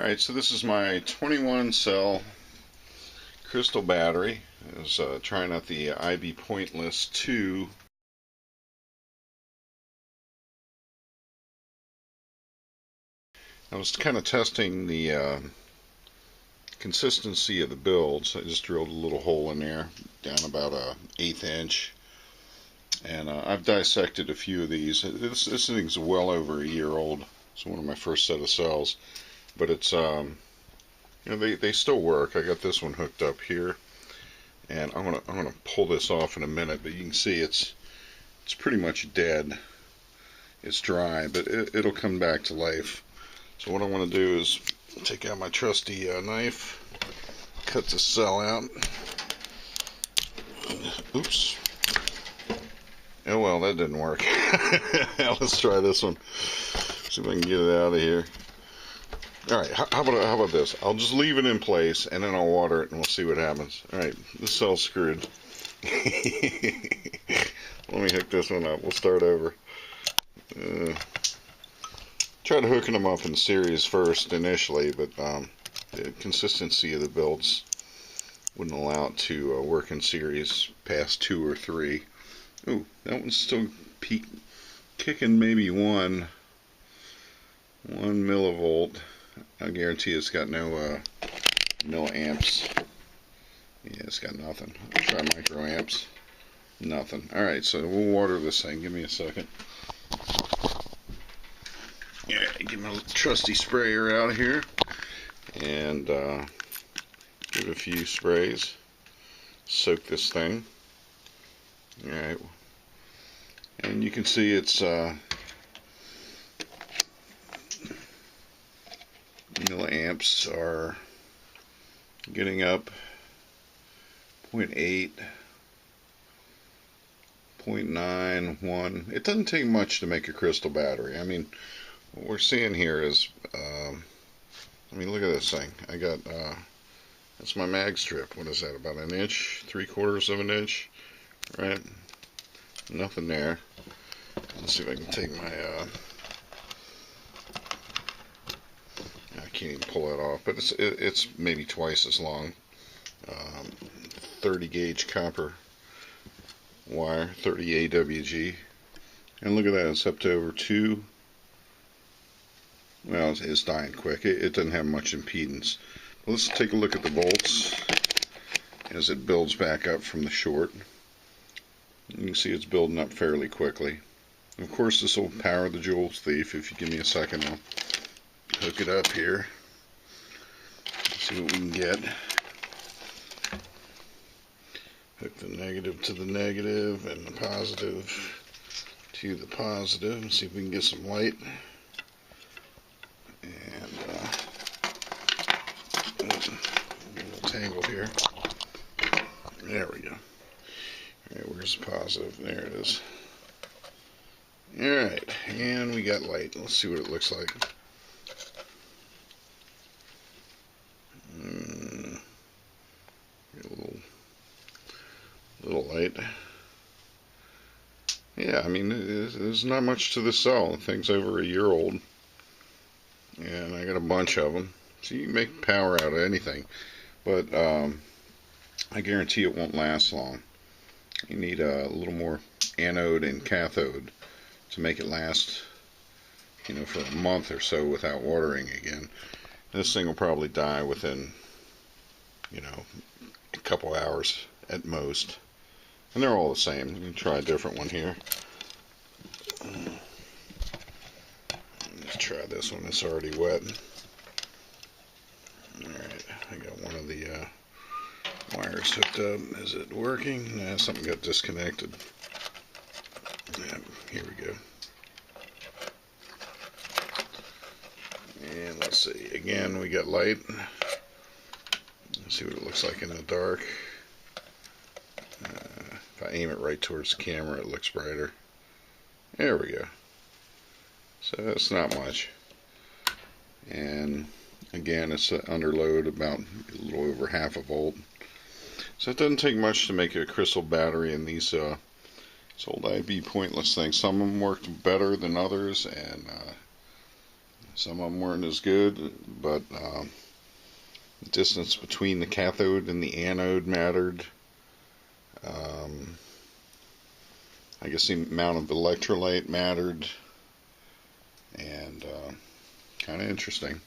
Alright, so this is my 21 cell crystal battery. I was trying out the IB Pointless 2. I was kind of testing the consistency of the build, so I just drilled a little hole in there, down about an 1/8 inch. And I've dissected a few of these. This thing's well over a year old. It's one of my first set of cells. But it's, they still work. I got this one hooked up here. And I'm gonna pull this off in a minute, but you can see it's pretty much dead. It's dry, but it'll come back to life. So what I want to do is take out my trusty knife, cut the cell out. Oops. Oh well, that didn't work. Let's try this one. See if I can get it out of here. Alright, how about this? I'll just leave it in place and then I'll water it and we'll see what happens. Alright, this cell's screwed. Let me hook this one up. We'll start over. Tried hooking them up in series first initially, but the consistency of the builds wouldn't allow it to work in series past 2 or 3. Ooh, that one's still kicking maybe 1 millivolt. I guarantee it's got no milliamps. Yeah, it's got nothing. I'll try microamps. Nothing. Alright, so we'll water this thing. Give me a second. Yeah, get my trusty sprayer out here and give it a few sprays. Soak this thing. Alright. And you can see it's milliamps are getting up 0.8, 0.9, 1. It doesn't take much to make a crystal battery. I mean, what we're seeing here is, I mean, look at this thing. I got, that's my mag strip. What is that, about 1 inch, 3/4 of an inch, right? Nothing there. Let's see if I can take my, I can't even pull that off, but it's maybe twice as long. 30 gauge copper wire, 30 AWG, and look at that, it's up to over 2. Well, it's dying quick. It doesn't have much impedance. But let's take a look at the volts as it builds back up from the short. You can see it's building up fairly quickly. Of course, this will power the Joule Thief. If you give me a second, I'll hook it up here. See what we can get. Hook the negative to the negative and the positive to the positive. And see if we can get some light. And a little tangled here. There we go. Alright, where's the positive? There it is. Alright, and we got light. Let's see what it looks like. A little light. Yeah, I mean, there's not much to this cell. The thing's over a year old. And I got a bunch of them. So you can make power out of anything. But I guarantee it won't last long. You need a little more anode and cathode to make it last, you know, for a month or so without watering again. This thing will probably die within, you know, a couple hours at most. And they're all the same. You can try a different one here. Let's try this one. It's already wet. Alright, I got one of the wires hooked up. Is it working? Nah, something got disconnected. Yeah, here we go. And let's see. Again, we got light. Let's see what it looks like in the dark. If I aim it right towards the camera, it looks brighter. There we go. So that's not much. And again, it's under load, about a little over 1/2 volt. So it doesn't take much to make a crystal battery in these old IB Pointless things. Some of them worked better than others, and Some of them weren't as good, but the distance between the cathode and the anode mattered. Um, I guess the amount of electrolyte mattered, and kind of interesting.